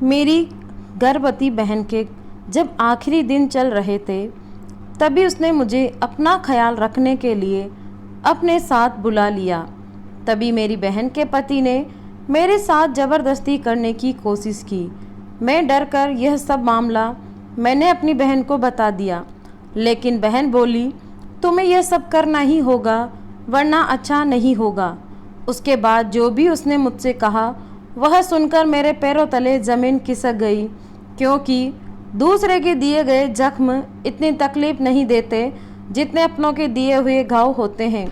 मेरी गर्भवती बहन के जब आखिरी दिन चल रहे थे, तभी उसने मुझे अपना ख्याल रखने के लिए अपने साथ बुला लिया। तभी मेरी बहन के पति ने मेरे साथ ज़बरदस्ती करने की कोशिश की। मैं डर कर यह सब मामला मैंने अपनी बहन को बता दिया, लेकिन बहन बोली, तुम्हें यह सब करना ही होगा वरना अच्छा नहीं होगा। उसके बाद जो भी उसने मुझसे कहा वह सुनकर मेरे पैरों तले ज़मीन खिसक गई, क्योंकि दूसरे के दिए गए जख्म इतनी तकलीफ़ नहीं देते जितने अपनों के दिए हुए घाव होते हैं।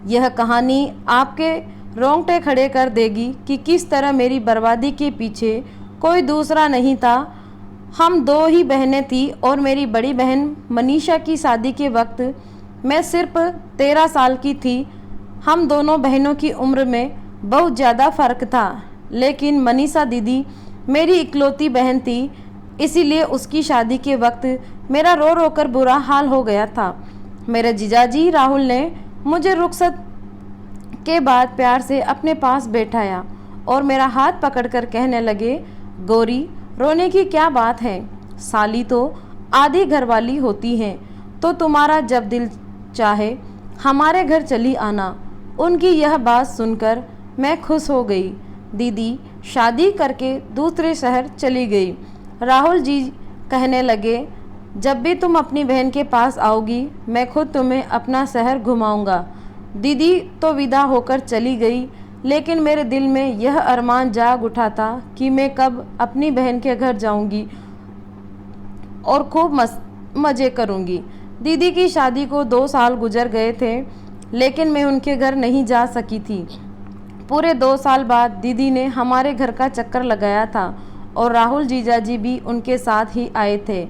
यह कहानी आपके रोंगटे खड़े कर देगी कि किस तरह मेरी बर्बादी के पीछे कोई दूसरा नहीं था। हम दो ही बहनें थी और मेरी बड़ी बहन मनीषा की शादी के वक्त मैं सिर्फ 13 साल की थी। हम दोनों बहनों की उम्र में बहुत ज़्यादा फ़र्क था, लेकिन मनीषा दीदी मेरी इकलौती बहन थी, इसीलिए उसकी शादी के वक्त मेरा रो रो कर बुरा हाल हो गया था। मेरे जीजाजी राहुल ने मुझे रुखसत के बाद प्यार से अपने पास बैठाया और मेरा हाथ पकड़कर कहने लगे, गौरी, रोने की क्या बात है? साली तो आधी घरवाली होती हैं, तो तुम्हारा जब दिल चाहे हमारे घर चली आना। उनकी यह बात सुनकर मैं खुश हो गई। दीदी शादी करके दूसरे शहर चली गई। राहुल जी कहने लगे, जब भी तुम अपनी बहन के पास आओगी मैं खुद तुम्हें अपना शहर घुमाऊंगा। दीदी तो विदा होकर चली गई, लेकिन मेरे दिल में यह अरमान जाग उठा था कि मैं कब अपनी बहन के घर जाऊंगी और खूब मज़े करूंगी। दीदी की शादी को 2 साल गुजर गए थे, लेकिन मैं उनके घर नहीं जा सकी थी। पूरे 2 साल बाद दीदी ने हमारे घर का चक्कर लगाया था और राहुल जीजाजी भी उनके साथ ही आए थे।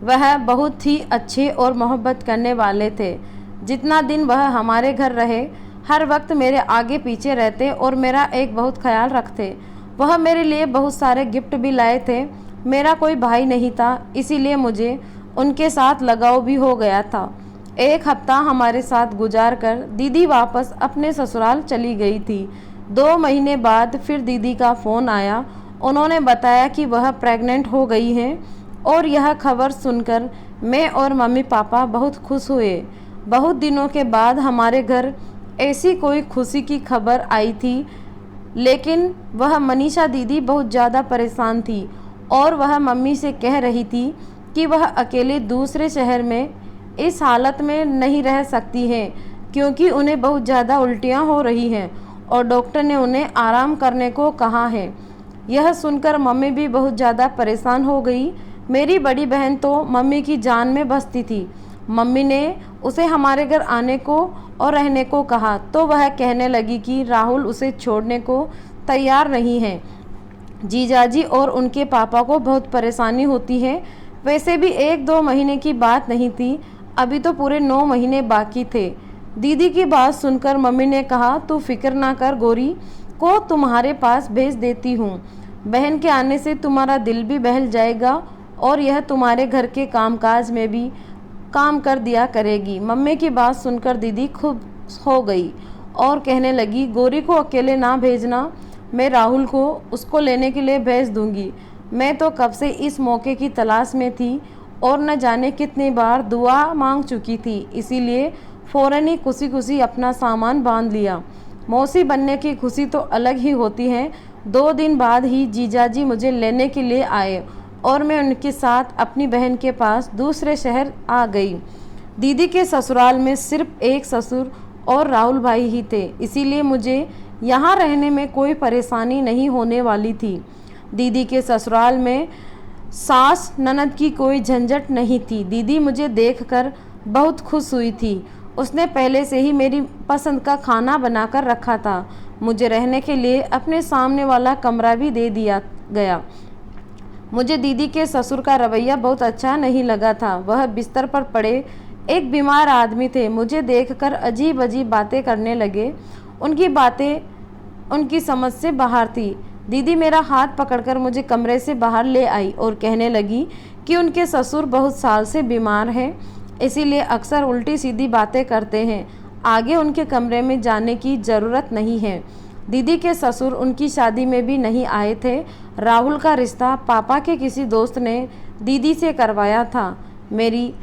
वह बहुत ही अच्छे और मोहब्बत करने वाले थे। जितना दिन वह हमारे घर रहे, हर वक्त मेरे आगे पीछे रहते और मेरा एक बहुत ख्याल रखते। वह मेरे लिए बहुत सारे गिफ्ट भी लाए थे। मेरा कोई भाई नहीं था, इसीलिए मुझे उनके साथ लगाव भी हो गया था। एक हफ्ता हमारे साथ गुजार कर दीदी वापस अपने ससुराल चली गई थी। 2 महीने बाद फिर दीदी का फ़ोन आया। उन्होंने बताया कि वह प्रेग्नेंट हो गई हैं और यह खबर सुनकर मैं और मम्मी पापा बहुत खुश हुए। बहुत दिनों के बाद हमारे घर ऐसी कोई खुशी की खबर आई थी, लेकिन वह मनीषा दीदी बहुत ज़्यादा परेशान थी और वह मम्मी से कह रही थी कि वह अकेले दूसरे शहर में इस हालत में नहीं रह सकती हैं, क्योंकि उन्हें बहुत ज़्यादा उल्टियाँ हो रही हैं और डॉक्टर ने उन्हें आराम करने को कहा है। यह सुनकर मम्मी भी बहुत ज़्यादा परेशान हो गई। मेरी बड़ी बहन तो मम्मी की जान में बसती थी। मम्मी ने उसे हमारे घर आने को और रहने को कहा, तो वह कहने लगी कि राहुल उसे छोड़ने को तैयार नहीं है। जीजाजी और उनके पापा को बहुत परेशानी होती है। वैसे भी 1-2 महीने की बात नहीं थी, अभी तो पूरे 9 महीने बाकी थे। दीदी की बात सुनकर मम्मी ने कहा, तू फिक्र ना कर, गौरी को तुम्हारे पास भेज देती हूँ। बहन के आने से तुम्हारा दिल भी बहल जाएगा और यह तुम्हारे घर के कामकाज में भी काम कर दिया करेगी। मम्मी की बात सुनकर दीदी खुश हो गई और कहने लगी, गौरी को अकेले ना भेजना, मैं राहुल को उसको लेने के लिए भेज दूंगी। मैं तो कब से इस मौके की तलाश में थी और न जाने कितनी बार दुआ मांग चुकी थी, इसीलिए फ़ौरन ही खुशी खुशी अपना सामान बांध लिया। मौसी बनने की खुशी तो अलग ही होती है। 2 दिन बाद ही जीजाजी मुझे लेने के लिए आए और मैं उनके साथ अपनी बहन के पास दूसरे शहर आ गई। दीदी के ससुराल में सिर्फ एक ससुर और राहुल भाई ही थे, इसीलिए मुझे यहाँ रहने में कोई परेशानी नहीं होने वाली थी। दीदी के ससुराल में सास ननद की कोई झंझट नहीं थी। दीदी मुझे देखकर बहुत खुश हुई थी। उसने पहले से ही मेरी पसंद का खाना बनाकर रखा था। मुझे रहने के लिए अपने सामने वाला कमरा भी दे दिया गया। मुझे दीदी के ससुर का रवैया बहुत अच्छा नहीं लगा था। वह बिस्तर पर पड़े एक बीमार आदमी थे। मुझे देखकर अजीब अजीब बातें करने लगे। उनकी बातें उनकी समझ से बाहर थी। दीदी मेरा हाथ पकड़कर मुझे कमरे से बाहर ले आई और कहने लगी कि उनके ससुर बहुत साल से बीमार हैं, इसीलिए अक्सर उल्टी सीधी बातें करते हैं। आगे उनके कमरे में जाने की ज़रूरत नहीं है। दीदी के ससुर उनकी शादी में भी नहीं आए थे। राहुल का रिश्ता पापा के किसी दोस्त ने दीदी से करवाया था। मेरी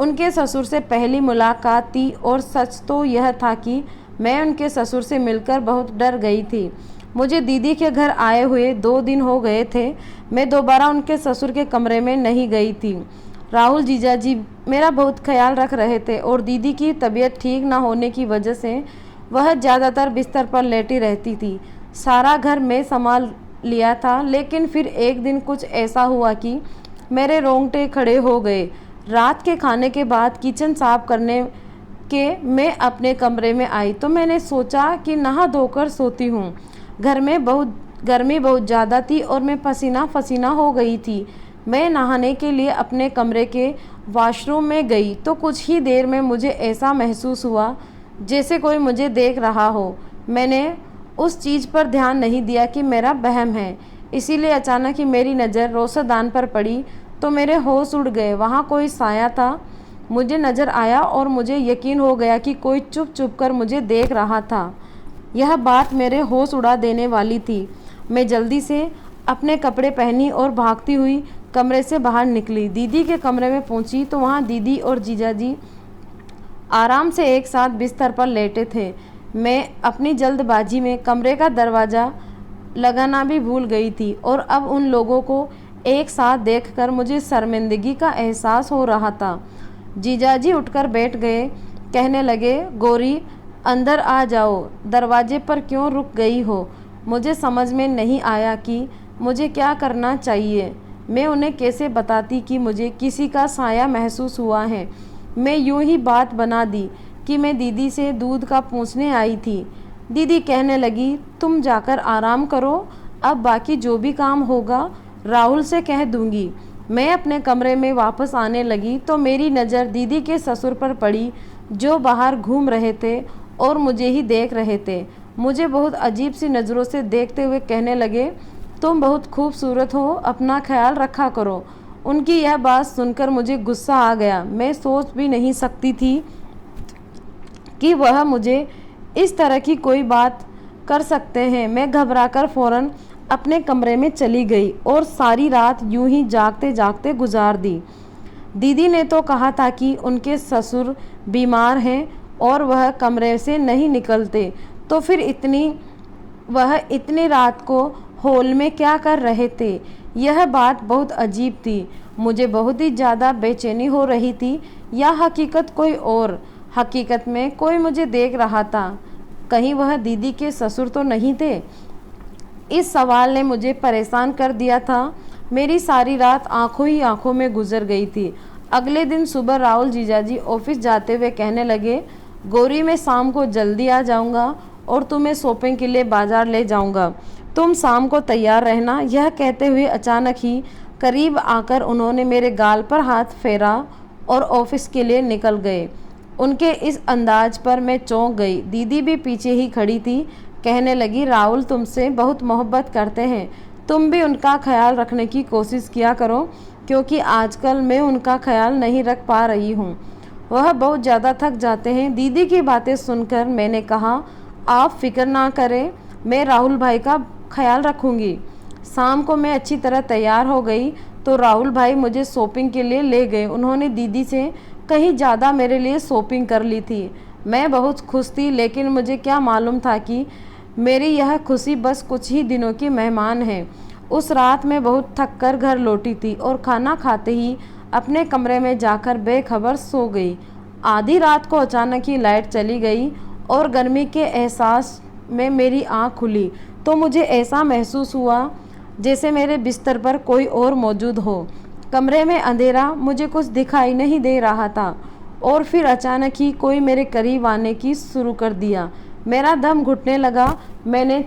उनके ससुर से पहली मुलाकात थी और सच तो यह था कि मैं उनके ससुर से मिलकर बहुत डर गई थी। मुझे दीदी के घर आए हुए 2 दिन हो गए थे। मैं दोबारा उनके ससुर के कमरे में नहीं गई थी। राहुल जीजाजी मेरा बहुत ख्याल रख रहे थे और दीदी की तबीयत ठीक ना होने की वजह से वह ज़्यादातर बिस्तर पर लेटी रहती थी। सारा घर मैं संभाल लिया था, लेकिन फिर एक दिन कुछ ऐसा हुआ कि मेरे रोंगटे खड़े हो गए। रात के खाने के बाद किचन साफ करने के मैं अपने कमरे में आई तो मैंने सोचा कि नहा धोकर सोती हूँ। घर में गर्मी बहुत ज़्यादा थी और मैं पसीना पसीना हो गई थी। मैं नहाने के लिए अपने कमरे के वॉशरूम में गई तो कुछ ही देर में मुझे ऐसा महसूस हुआ जैसे कोई मुझे देख रहा हो। मैंने उस चीज़ पर ध्यान नहीं दिया कि मेरा वहम है, इसीलिए अचानक ही मेरी नज़र रोशनदान पर पड़ी तो मेरे होश उड़ गए। वहाँ कोई साया था, मुझे नज़र आया और मुझे यकीन हो गया कि कोई चुप चुप कर मुझे देख रहा था। यह बात मेरे होश उड़ा देने वाली थी। मैं जल्दी से अपने कपड़े पहनी और भागती हुई कमरे से बाहर निकली। दीदी के कमरे में पहुंची तो वहाँ दीदी और जीजाजी आराम से एक साथ बिस्तर पर लेटे थे। मैं अपनी जल्दबाजी में कमरे का दरवाज़ा लगाना भी भूल गई थी और अब उन लोगों को एक साथ देखकर मुझे शर्मिंदगी का एहसास हो रहा था। जीजाजी उठकर बैठ गए, कहने लगे, गौरी अंदर आ जाओ, दरवाजे पर क्यों रुक गई हो? मुझे समझ में नहीं आया कि मुझे क्या करना चाहिए। मैं उन्हें कैसे बताती कि मुझे किसी का साया महसूस हुआ है। मैं यूं ही बात बना दी कि मैं दीदी से दूध का पूछने आई थी। दीदी कहने लगी, तुम जाकर आराम करो, अब बाकी जो भी काम होगा राहुल से कह दूंगी। मैं अपने कमरे में वापस आने लगी तो मेरी नज़र दीदी के ससुर पर पड़ी, जो बाहर घूम रहे थे और मुझे ही देख रहे थे। मुझे बहुत अजीब सी नज़रों से देखते हुए कहने लगे, तुम बहुत खूबसूरत हो, अपना ख्याल रखा करो। उनकी यह बात सुनकर मुझे गुस्सा आ गया। मैं सोच भी नहीं सकती थी कि वह मुझे इस तरह की कोई बात कर सकते हैं। मैं घबराकर फ़ौरन अपने कमरे में चली गई और सारी रात यूं ही जागते जागते गुजार दी। दीदी ने तो कहा था कि उनके ससुर बीमार हैं और वह कमरे से नहीं निकलते, तो फिर वह इतनी रात को हॉल में क्या कर रहे थे? यह बात बहुत अजीब थी। मुझे बहुत ही ज़्यादा बेचैनी हो रही थी, या हकीकत कोई और? हकीकत में कोई मुझे देख रहा था, कहीं वह दीदी के ससुर तो नहीं थे? इस सवाल ने मुझे परेशान कर दिया था। मेरी सारी रात आंखों ही आंखों में गुजर गई थी। अगले दिन सुबह राहुल जीजाजी ऑफिस जाते हुए कहने लगे, गौरी मैं शाम को जल्दी आ जाऊंगा और तुम्हें शॉपिंग के लिए बाजार ले जाऊंगा, तुम शाम को तैयार रहना। यह कहते हुए अचानक ही करीब आकर उन्होंने मेरे गाल पर हाथ फेरा और ऑफिस के लिए निकल गए। उनके इस अंदाज पर मैं चौंक गई। दीदी भी पीछे ही खड़ी थी। कहने लगी, राहुल तुमसे बहुत मोहब्बत करते हैं, तुम भी उनका ख्याल रखने की कोशिश किया करो, क्योंकि आजकल मैं उनका ख्याल नहीं रख पा रही हूँ, वह बहुत ज़्यादा थक जाते हैं। दीदी की बातें सुनकर मैंने कहा, आप फिक्र ना करें, मैं राहुल भाई का ख्याल रखूँगी। शाम को मैं अच्छी तरह तैयार हो गई तो राहुल भाई मुझे शॉपिंग के लिए ले गए। उन्होंने दीदी से कहीं ज़्यादा मेरे लिए शॉपिंग कर ली थी। मैं बहुत खुश थी, लेकिन मुझे क्या मालूम था कि मेरी यह खुशी बस कुछ ही दिनों की मेहमान है। उस रात मैं बहुत थक कर घर लौटी थी और खाना खाते ही अपने कमरे में जाकर बेखबर सो गई। आधी रात को अचानक ही लाइट चली गई और गर्मी के एहसास में मेरी आँख खुली तो मुझे ऐसा महसूस हुआ जैसे मेरे बिस्तर पर कोई और मौजूद हो। कमरे में अंधेरा, मुझे कुछ दिखाई नहीं दे रहा था और फिर अचानक ही कोई मेरे करीब आने की शुरू कर दिया। मेरा दम घुटने लगा। मैंने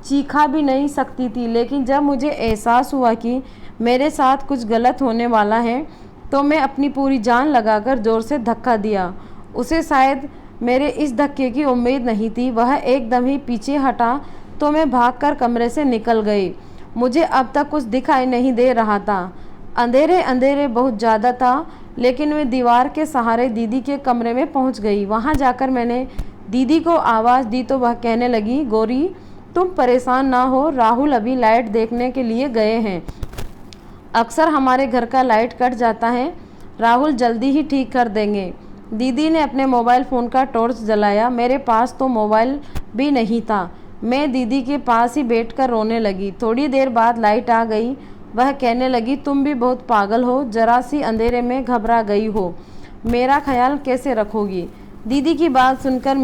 चीखा भी नहीं सकती थी, लेकिन जब मुझे एहसास हुआ कि मेरे साथ कुछ गलत होने वाला है तो मैं अपनी पूरी जान लगाकर ज़ोर से धक्का दिया। उसे शायद मेरे इस धक्के की उम्मीद नहीं थी। वह एकदम ही पीछे हटा तो मैं भागकर कमरे से निकल गई। मुझे अब तक कुछ दिखाई नहीं दे रहा था। अंधेरे बहुत ज़्यादा था, लेकिन मैं दीवार के सहारे दीदी के कमरे में पहुंच गई। वहां जाकर मैंने दीदी को आवाज़ दी तो वह कहने लगी, गौरी तुम परेशान ना हो, राहुल अभी लाइट देखने के लिए गए हैं। अक्सर हमारे घर का लाइट कट जाता है, राहुल जल्दी ही ठीक कर देंगे। दीदी ने अपने मोबाइल फ़ोन का टॉर्च जलाया। मेरे पास तो मोबाइल भी नहीं था। मैं दीदी के पास ही बैठकर रोने लगी। थोड़ी देर बाद लाइट आ गई। वह कहने लगी, तुम भी बहुत पागल हो, जरा सी अंधेरे में घबरा गई हो, मेरा ख्याल कैसे रखोगी। दीदी की बात सुनकर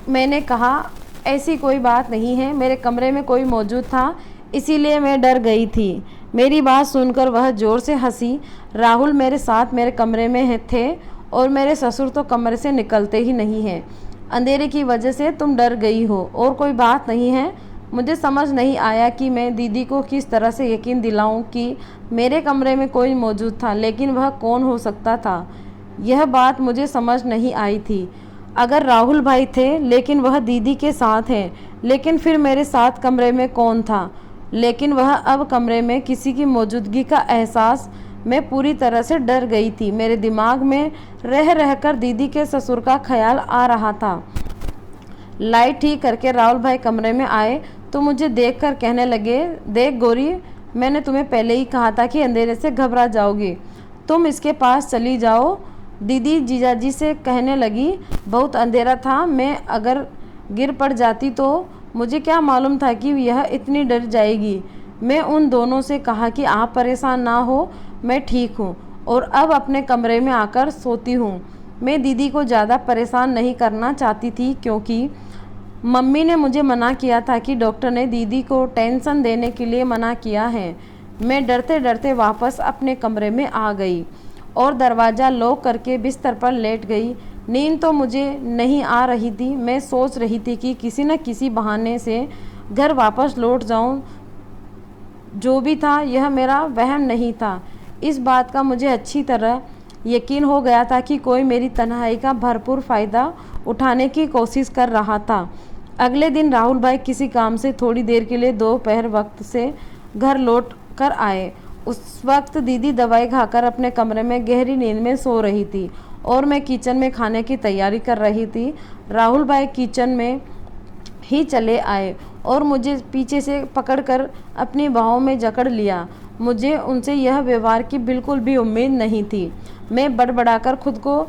मैंने कहा, ऐसी कोई बात नहीं है, मेरे कमरे में कोई मौजूद था इसीलिए मैं डर गई थी। मेरी बात सुनकर वह ज़ोर से हंसी। राहुल मेरे साथ मेरे कमरे में थे और मेरे ससुर तो कमरे से निकलते ही नहीं हैं। अंधेरे की वजह से तुम डर गई हो और कोई बात नहीं है। मुझे समझ नहीं आया कि मैं दीदी को किस तरह से यकीन दिलाऊं कि मेरे कमरे में कोई मौजूद था, लेकिन वह कौन हो सकता था, यह बात मुझे समझ नहीं आई थी। अगर राहुल भाई थे लेकिन वह दीदी के साथ हैं, लेकिन फिर मेरे साथ कमरे में कौन था। लेकिन वह अब कमरे में किसी की मौजूदगी का एहसास, मैं पूरी तरह से डर गई थी। मेरे दिमाग में रह रहकर दीदी के ससुर का ख्याल आ रहा था। लाइट ठीक करके राहुल भाई कमरे में आए तो मुझे देखकर कहने लगे, देख गौरी, मैंने तुम्हें पहले ही कहा था कि अंधेरे से घबरा जाओगी, तुम इसके पास चली जाओ। दीदी जीजाजी से कहने लगी, बहुत अंधेरा था, मैं अगर गिर पड़ जाती तो मुझे क्या मालूम था कि यह इतनी डर जाएगी। मैं उन दोनों से कहा कि आप परेशान ना हो, मैं ठीक हूँ और अब अपने कमरे में आकर सोती हूँ। मैं दीदी को ज़्यादा परेशान नहीं करना चाहती थी क्योंकि मम्मी ने मुझे मना किया था कि डॉक्टर ने दीदी को टेंशन देने के लिए मना किया है। मैं डरते डरते वापस अपने कमरे में आ गई और दरवाज़ा लॉक करके बिस्तर पर लेट गई। नींद तो मुझे नहीं आ रही थी। मैं सोच रही थी कि किसी न किसी बहाने से घर वापस लौट जाऊं। जो भी था यह मेरा वहम नहीं था। इस बात का मुझे अच्छी तरह यकीन हो गया था कि कोई मेरी तन्हाई का भरपूर फ़ायदा उठाने की कोशिश कर रहा था। अगले दिन राहुल भाई किसी काम से थोड़ी देर के लिए दोपहर वक्त से घर लौट कर आए। उस वक्त दीदी दवाई खाकर अपने कमरे में गहरी नींद में सो रही थी और मैं किचन में खाने की तैयारी कर रही थी। राहुल भाई किचन में ही चले आए और मुझे पीछे से पकड़कर अपनी बाहों में जकड़ लिया। मुझे उनसे यह व्यवहार की बिल्कुल भी उम्मीद नहीं थी। मैं बड़बड़ाकर खुद को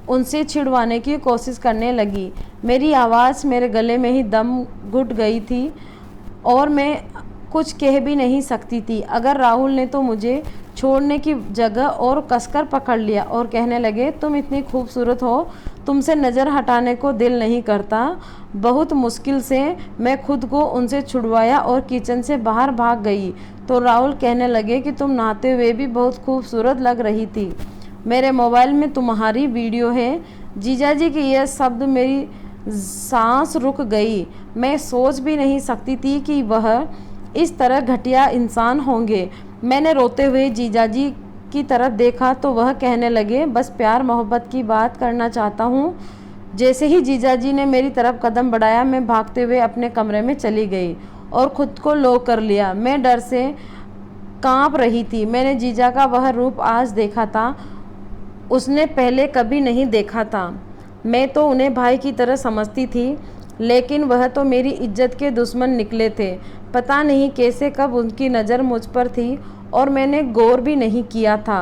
उनसे छिड़वाने की कोशिश करने लगी। मेरी आवाज़ मेरे गले में ही दम घुट गई थी और मैं कुछ कह भी नहीं सकती थी। अगर राहुल ने तो मुझे छोड़ने की जगह और कसकर पकड़ लिया और कहने लगे, तुम इतनी खूबसूरत हो, तुमसे नज़र हटाने को दिल नहीं करता। बहुत मुश्किल से मैं खुद को उनसे छुड़वाया और किचन से बाहर भाग गई तो राहुल कहने लगे कि तुम नहाते हुए भी बहुत खूबसूरत लग रही थी, मेरे मोबाइल में तुम्हारी वीडियो है। जीजाजी के यह शब्द मेरी सांस रुक गई। मैं सोच भी नहीं सकती थी कि वह इस तरह घटिया इंसान होंगे। मैंने रोते हुए जीजाजी की तरफ देखा तो वह कहने लगे, बस प्यार मोहब्बत की बात करना चाहता हूँ। जैसे ही जीजाजी ने मेरी तरफ कदम बढ़ाया, मैं भागते हुए अपने कमरे में चली गई और ख़ुद को लॉक कर लिया। मैं डर से कांप रही थी। मैंने जीजा का वह रूप आज देखा था, उसने पहले कभी नहीं देखा था। मैं तो उन्हें भाई की तरह समझती थी, लेकिन वह तो मेरी इज्जत के दुश्मन निकले थे। पता नहीं कैसे कब उनकी नज़र मुझ पर थी और मैंने गौर भी नहीं किया था।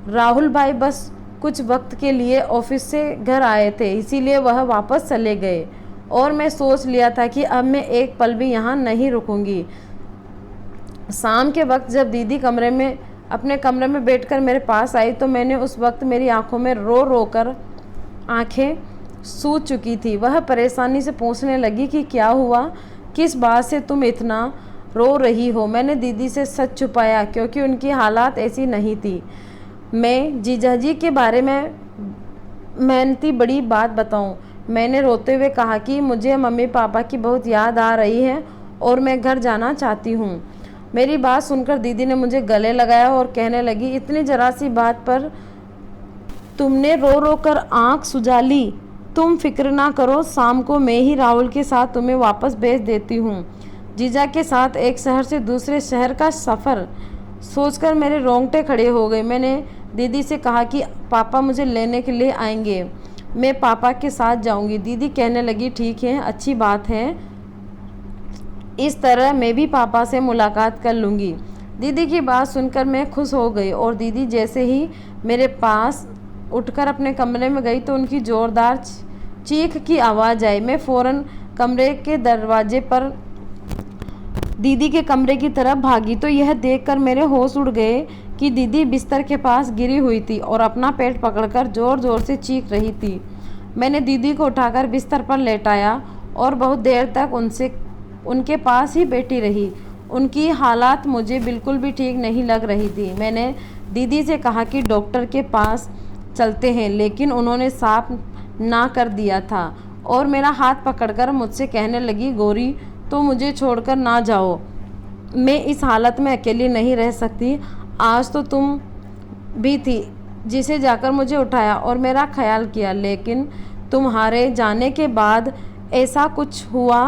राहुल भाई बस कुछ वक्त के लिए ऑफिस से घर आए थे, इसीलिए वह वापस चले गए और मैं सोच लिया था कि अब मैं एक पल भी यहाँ नहीं रुकूंगी। शाम के वक्त जब दीदी अपने कमरे में बैठकर मेरे पास आई तो मैंने उस वक्त मेरी आंखों में रो रो कर आँखें सूज चुकी थी। वह परेशानी से पूछने लगी कि क्या हुआ, किस बात से तुम इतना रो रही हो। मैंने दीदी से सच छुपाया क्योंकि उनकी हालात ऐसी नहीं थी। मैं जीजाजी के बारे में मेहनती बड़ी बात बताऊं। मैंने रोते हुए कहा कि मुझे मम्मी पापा की बहुत याद आ रही है और मैं घर जाना चाहती हूँ। मेरी बात सुनकर दीदी ने मुझे गले लगाया और कहने लगी, इतनी जरा सी बात पर तुमने रो रो कर आँख सुझा ली। तुम फिक्र ना करो, शाम को मैं ही राहुल के साथ तुम्हें वापस भेज देती हूँ। जीजा के साथ एक शहर से दूसरे शहर का सफ़र सोचकर मेरे रोंगटे खड़े हो गए। मैंने दीदी से कहा कि पापा मुझे लेने के लिए आएंगे। मैं पापा के साथ जाऊंगी। दीदी कहने लगी ठीक है, अच्छी बात है, इस तरह मैं भी पापा से मुलाकात कर लूँगी। दीदी की बात सुनकर मैं खुश हो गई और दीदी जैसे ही मेरे पास उठकर अपने कमरे में गई तो उनकी ज़ोरदार चीख की आवाज़ आई। मैं फ़ौरन कमरे के दरवाजे पर दीदी के कमरे की तरफ भागी तो यह देखकर मेरे होश उड़ गए कि दीदी बिस्तर के पास गिरी हुई थी और अपना पेट पकड़कर ज़ोर ज़ोर से चीख रही थी। मैंने दीदी को उठाकर बिस्तर पर लेटाया और बहुत देर तक उनके पास ही बैठी रही। उनकी हालत मुझे बिल्कुल भी ठीक नहीं लग रही थी। मैंने दीदी से कहा कि डॉक्टर के पास चलते हैं, लेकिन उन्होंने साफ ना कर दिया था और मेरा हाथ पकड़कर मुझसे कहने लगी, गौरी तो मुझे छोड़कर ना जाओ, मैं इस हालत में अकेली नहीं रह सकती। आज तो तुम भी थी जिसे जाकर मुझे उठाया और मेरा ख्याल किया, लेकिन तुम्हारे जाने के बाद ऐसा कुछ हुआ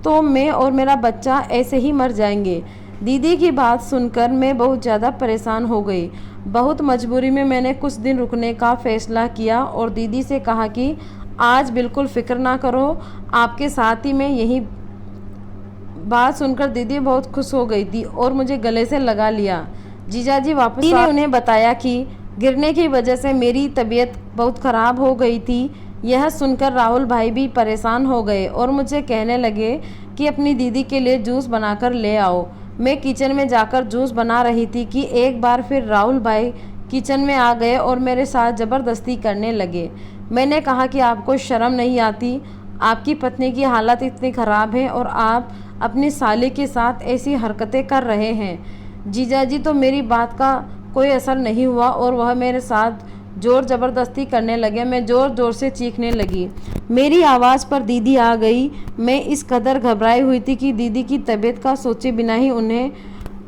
तो मैं और मेरा बच्चा ऐसे ही मर जाएंगे। दीदी की बात सुनकर मैं बहुत ज़्यादा परेशान हो गई। बहुत मजबूरी में मैंने कुछ दिन रुकने का फ़ैसला किया और दीदी से कहा कि आज बिल्कुल फ़िक्र ना करो, आपके साथ ही मैं यहीं। बात सुनकर दीदी बहुत खुश हो गई थी और मुझे गले से लगा लिया। जीजाजी वापस ने उन्हें बताया कि गिरने की वजह से मेरी तबीयत बहुत ख़राब हो गई थी। यह सुनकर राहुल भाई भी परेशान हो गए और मुझे कहने लगे कि अपनी दीदी के लिए जूस बनाकर ले आओ। मैं किचन में जाकर जूस बना रही थी कि एक बार फिर राहुल भाई किचन में आ गए और मेरे साथ ज़बरदस्ती करने लगे। मैंने कहा कि आपको शर्म नहीं आती, आपकी पत्नी की हालत इतनी ख़राब है और आप अपनी साली के साथ ऐसी हरकतें कर रहे हैं। जीजाजी तो मेरी बात का कोई असर नहीं हुआ और वह मेरे साथ ज़ोर ज़बरदस्ती करने लगे। मैं ज़ोर ज़ोर से चीखने लगी। मेरी आवाज़ पर दीदी आ गई। मैं इस कदर घबराई हुई थी कि दीदी की तबीयत का सोचे बिना ही उन्हें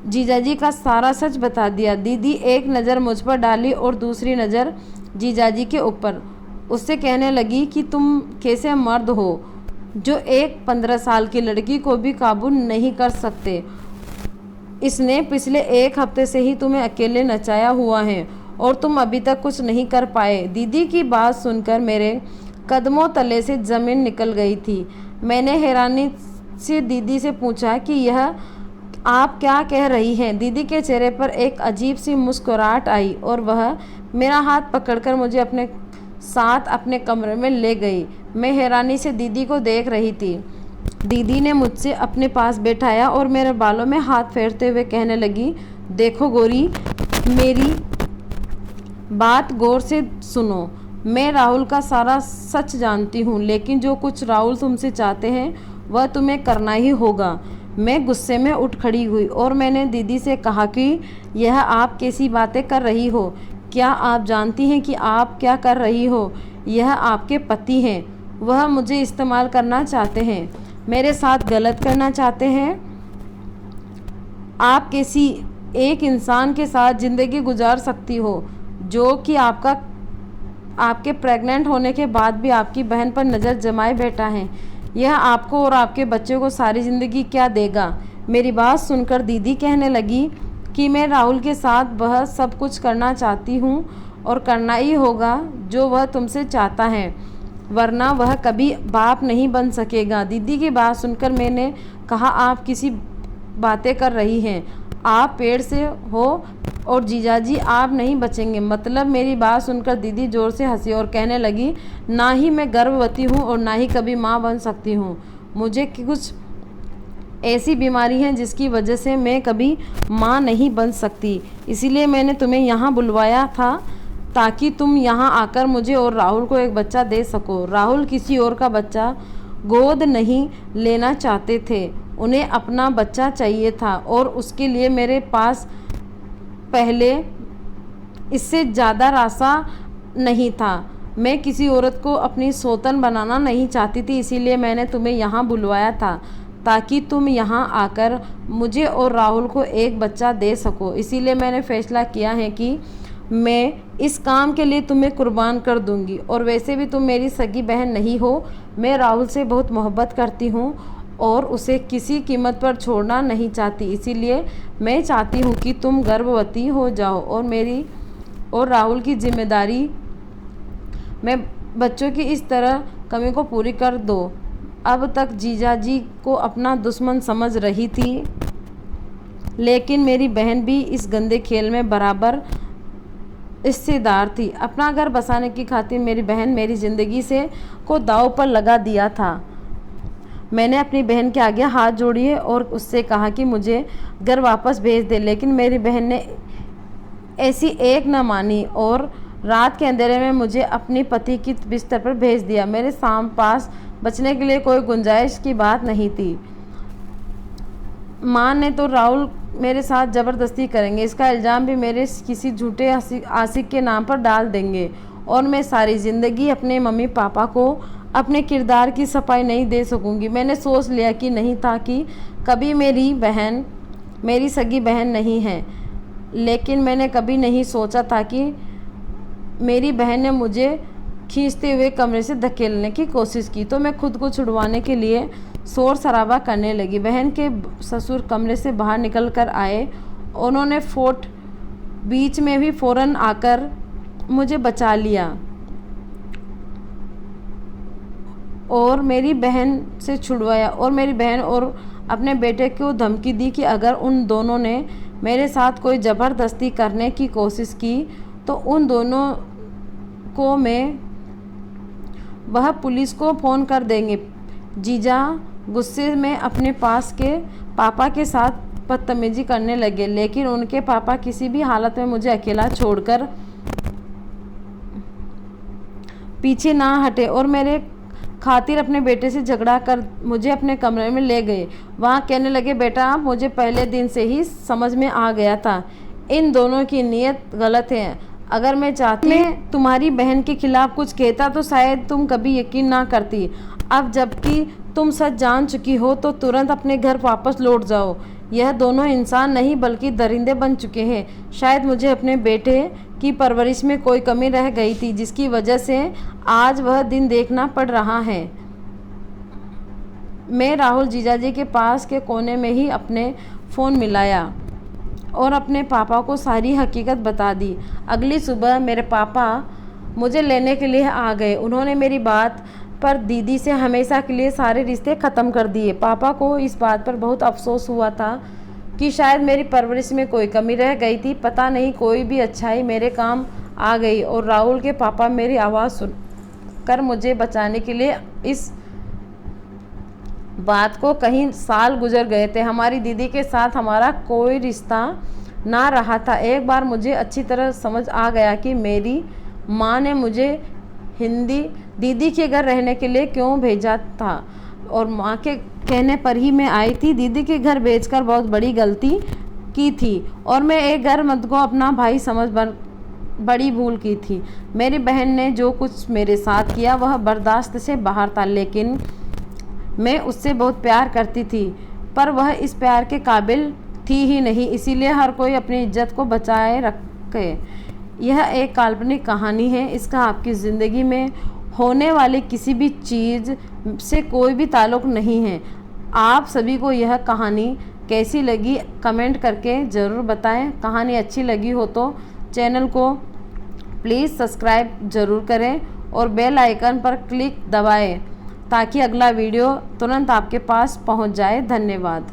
जीजाजी का सारा सच बता दिया। दीदी एक नज़र मुझ पर डाली और दूसरी नज़र जीजाजी के ऊपर। उससे कहने लगी कि तुम कैसे मर्द हो जो एक 15 साल की लड़की को भी काबू नहीं कर सकते। इसने पिछले एक हफ्ते से ही तुम्हें अकेले नचाया हुआ है और तुम अभी तक कुछ नहीं कर पाए। दीदी की बात सुनकर मेरे कदमों तले से ज़मीन निकल गई थी। मैंने हैरानी से दीदी से पूछा कि यह आप क्या कह रही हैं। दीदी के चेहरे पर एक अजीब सी मुस्कुराहट आई और वह मेरा हाथ पकड़कर मुझे अपने साथ अपने कमरे में ले गई। मैं हैरानी से दीदी को देख रही थी। दीदी ने मुझसे अपने पास बैठाया और मेरे बालों में हाथ फेरते हुए कहने लगी, देखो गौरी, मेरी बात गौर से सुनो। मैं राहुल का सारा सच जानती हूँ, लेकिन जो कुछ राहुल तुमसे चाहते हैं वह तुम्हें करना ही होगा। मैं गुस्से में उठ खड़ी हुई और मैंने दीदी से कहा कि यह आप कैसी बातें कर रही हो? क्या आप जानती हैं कि आप क्या कर रही हो? यह आपके पति हैं, वह मुझे इस्तेमाल करना चाहते हैं, मेरे साथ गलत करना चाहते हैं। आप किसी एक इंसान के साथ ज़िंदगी गुजार सकती हो जो कि आपके प्रेग्नेंट होने के बाद भी आपकी बहन पर नज़र जमाए बैठा है। यह आपको और आपके बच्चे को सारी ज़िंदगी क्या देगा? मेरी बात सुनकर दीदी कहने लगी कि मैं राहुल के साथ वह सब कुछ करना चाहती हूँ और करना ही होगा जो वह तुमसे चाहता है, वरना वह कभी बाप नहीं बन सकेगा। दीदी की बात सुनकर मैंने कहा, आप किसी बातें कर रही हैं? आप पेड़ से हो और जीजाजी आप नहीं बचेंगे मतलब? मेरी बात सुनकर दीदी ज़ोर से हंसी और कहने लगी, ना ही मैं गर्भवती हूँ और ना ही कभी माँ बन सकती हूँ। मुझे कुछ ऐसी बीमारी है जिसकी वजह से मैं कभी माँ नहीं बन सकती। इसीलिए मैंने तुम्हें यहाँ बुलवाया था ताकि तुम यहाँ आकर मुझे और राहुल को एक बच्चा दे सको। राहुल किसी और का बच्चा गोद नहीं लेना चाहते थे, उन्हें अपना बच्चा चाहिए था और उसके लिए मेरे पास पहले इससे ज़्यादा रास्ता नहीं था। मैं किसी औरत को अपनी सौतन बनाना नहीं चाहती थी, इसीलिए मैंने तुम्हें यहाँ बुलवाया था ताकि तुम यहाँ आकर मुझे और राहुल को एक बच्चा दे सको। इसीलिए मैंने फ़ैसला किया है कि मैं इस काम के लिए तुम्हें कुर्बान कर दूंगी। और वैसे भी तुम मेरी सगी बहन नहीं हो, मैं राहुल से बहुत मोहब्बत करती हूँ और उसे किसी कीमत पर छोड़ना नहीं चाहती। इसीलिए मैं चाहती हूँ कि तुम गर्भवती हो जाओ और मेरी और राहुल की जिम्मेदारी मैं बच्चों की इस तरह कमी को पूरी कर दो। अब तक जीजाजी को अपना दुश्मन समझ रही थी, लेकिन मेरी बहन भी इस गंदे खेल में बराबर हिस्सेदार थी। अपना घर बसाने की खातिर मेरी बहन मेरी ज़िंदगी से को दांव पर लगा दिया था। मैंने अपनी बहन के आगे हाथ जोड़िए और उससे कहा कि मुझे घर वापस भेज दे, लेकिन मेरी बहन ने ऐसी एक न मानी और रात के अंधेरे में मुझे अपनी पति की बिस्तर पर भेज दिया। मेरे पास बचने के लिए कोई गुंजाइश की बात नहीं थी। माँ ने तो राहुल मेरे साथ ज़बरदस्ती करेंगे, इसका इल्ज़ाम भी मेरे किसी झूठे आशिक के नाम पर डाल देंगे और मैं सारी ज़िंदगी अपने मम्मी पापा को अपने किरदार की सफाई नहीं दे सकूंगी। मैंने सोच लिया कि नहीं था कि कभी मेरी बहन मेरी सगी बहन नहीं है, लेकिन मैंने कभी नहीं सोचा था कि मेरी बहन ने मुझे खींचते हुए कमरे से धकेलने की कोशिश की। तो मैं खुद को छुड़वाने के लिए शोर शराबा करने लगी। बहन के ससुर कमरे से बाहर निकल कर आए। उन्होंने बीच में भी फ़ौरन आकर मुझे बचा लिया और मेरी बहन से छुड़वाया और मेरी बहन और अपने बेटे को धमकी दी कि अगर उन दोनों ने मेरे साथ कोई ज़बरदस्ती करने की कोशिश की तो उन दोनों को वह पुलिस को फ़ोन कर देंगे। जीजा गुस्से में अपने पास के पापा के साथ बदतमीजी करने लगे, लेकिन उनके पापा किसी भी हालत में मुझे अकेला छोड़कर पीछे ना हटे और मेरे खातिर अपने बेटे से झगड़ा कर मुझे अपने कमरे में ले गए। वहाँ कहने लगे, बेटा मुझे पहले दिन से ही समझ में आ गया था, इन दोनों की नीयत गलत है। अगर मैं चाहती मैं तुम्हारी बहन के खिलाफ कुछ कहता तो शायद तुम कभी यकीन ना करती। अब जबकि तुम सच जान चुकी हो तो तुरंत अपने घर वापस लौट जाओ। यह दोनों इंसान नहीं बल्कि दरिंदे बन चुके हैं। शायद मुझे अपने बेटे की परवरिश में कोई कमी रह गई थी, जिसकी वजह से आज वह दिन देखना पड़ रहा है। मैं राहुल जीजाजी के पास के कोने में ही अपने फ़ोन मिलाया और अपने पापा को सारी हकीकत बता दी। अगली सुबह मेरे पापा मुझे लेने के लिए आ गए। उन्होंने मेरी बात पर दीदी से हमेशा के लिए सारे रिश्ते ख़त्म कर दिए। पापा को इस बात पर बहुत अफसोस हुआ था कि शायद मेरी परवरिश में कोई कमी रह गई थी। पता नहीं कोई भी अच्छाई मेरे काम आ गई और राहुल के पापा मेरी आवाज़ सुनकर मुझे बचाने के लिए इस बात को कहीं साल गुजर गए थे। हमारी दीदी के साथ हमारा कोई रिश्ता ना रहा था। एक बार मुझे अच्छी तरह समझ आ गया कि मेरी माँ ने मुझे दीदी के घर रहने के लिए क्यों भेजा था और माँ के कहने पर ही मैं आई थी। दीदी के घर भेजकर बहुत बड़ी गलती की थी और मैं एक घर मत को अपना भाई समझ बड़ी भूल की थी। मेरी बहन ने जो कुछ मेरे साथ किया वह बर्दाश्त से बाहर था, लेकिन मैं उससे बहुत प्यार करती थी, पर वह इस प्यार के काबिल थी ही नहीं। इसीलिए हर कोई अपनी इज्जत को बचाए रखे। यह एक काल्पनिक कहानी है। इसका आपकी ज़िंदगी में होने वाली किसी भी चीज़ से कोई भी ताल्लुक़ नहीं है। आप सभी को यह कहानी कैसी लगी कमेंट करके ज़रूर बताएं। कहानी अच्छी लगी हो तो चैनल को प्लीज़ सब्सक्राइब ज़रूर करें और बेल आइकन पर क्लिक दबाएं ताकि अगला वीडियो तुरंत आपके पास पहुंच जाए। धन्यवाद।